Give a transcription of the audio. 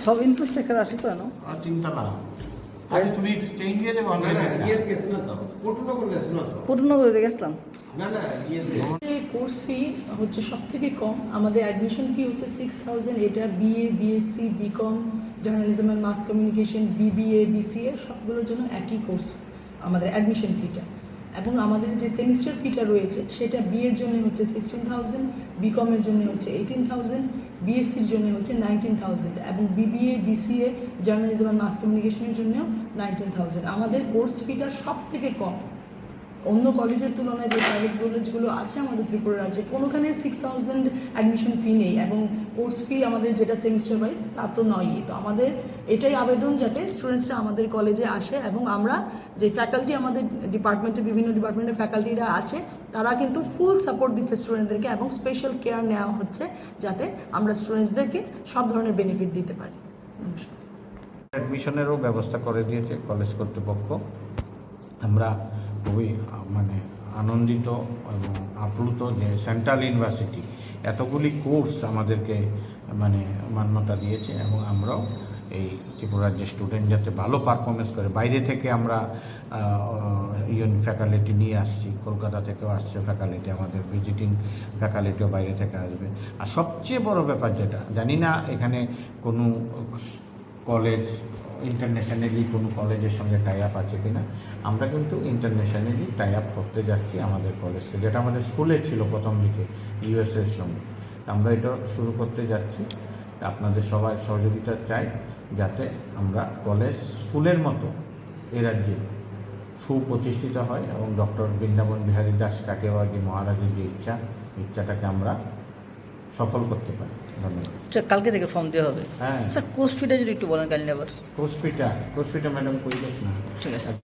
সব ইনফ্রাস্ট্রাকচার আছে তো না তিনতলা আরে তুমি স্টেইন গেলে বন্ধ না ইয়ে গেছে না তো পটুনগর গেছে না তো পূর্ণনগরে গেছিলাম। না কোর্স ফি হচ্ছে সব থেকে কম। আমাদের অ্যাডমিশন ফি হচ্ছে 6000। এটা BA, BSc, BCom, journalism and mass communication, BBA, BCA সবগুলোর জন্য একই কোর্স আমাদের অ্যাডমিশন ফিটা। এবং আমাদের যে সেমিস্টার ফিটা রয়েছে সেটা বিএর জন্য হচ্ছে 16000, বিকমের জন্য হচ্ছে 18000, বিএসসির জন্য হচ্ছে 19000 এবং BBA, BCA, journalism and mass কমিউনিকেশনের জন্যও 19000। আমাদের কোর্স ফিটা সব থেকে কম। অন্য কলেজের তুলনায় যে প্রাইভেট কলেজগুলো আছে আমাদের ত্রিপুরা রাজ্যে কোনোখানে 6000 অ্যাডমিশন ফি নেই এবং কোর্স ফি আমাদের যেটা সেমিস্টার ওয়াইজ তা তো নয়ই। তো আমাদের এটাই আবেদন যাতে স্টুডেন্টসরা আমাদের কলেজে আসে এবং আমরা যে ফ্যাকাল্টি আমাদের ডিপার্টমেন্টে বিভিন্ন ডিপার্টমেন্টের ফ্যাকাল্টিরা আছে তারা কিন্তু ফুল সাপোর্ট দিচ্ছে স্টুডেন্টদেরকে এবং স্পেশাল কেয়ার নেওয়া হচ্ছে যাতে আমরা স্টুডেন্টসদেরকে সব ধরনের বেনিফিট দিতে পারি। নমস্কার। অ্যাডমিশনেরও ব্যবস্থা করে দিয়েছে কলেজ কর্তৃপক্ষ। আমরা খুবই আনন্দিত এবং আপ্লুত যে সেন্ট্রাল ইউনিভার্সিটি এতগুলি কোর্স আমাদেরকে মান্যতা দিয়েছে এবং আমরাও এই ত্রিপুরা রাজ্যের স্টুডেন্ট যাতে ভালো পারফরমেন্স করে। বাইরে থেকে আমরা ফ্যাকাল্টি নিয়ে আসছি, কলকাতা থেকেও আসছে ফ্যাকাল্টি, আমাদের ভিজিটিং ফ্যাকাল্টিও বাইরে থেকে আসবে। আর সবচেয়ে বড় ব্যাপার যেটা জানি না এখানে কোনো কলেজ ইন্টারন্যাশনালি কোনো কলেজের সঙ্গে টাই আপ আছে কিনা, আমরা কিন্তু ইন্টারন্যাশনালি টাই আপ করতে যাচ্ছি আমাদের কলেজকে, যেটা আমাদের স্কুলে ছিল প্রথম দিকে ইউএসএর সঙ্গে। আমরা এটা শুরু করতে যাচ্ছি। আপনাদের সবাই সহযোগিতা চাই যাতে আমরা কলেজ স্কুলের মতো এ রাজ্যে সুপ্রতিষ্ঠিত হয় এবং ডক্টর বৃন্দাবন বিহারী দাস কাটেওয়াজি মহারাজের যে ইচ্ছাটাকে আমরা সফল করতে পারি। ধন্যবাদ। কালকে থেকে ফর্ম দেওয়া হবে। হ্যাঁ স্যার কোর্স ফিটা যদি একটু বলেন কাইন্ডলি আবার। কোর্স ফিটা ম্যাডাম কই না। ঠিক আছে।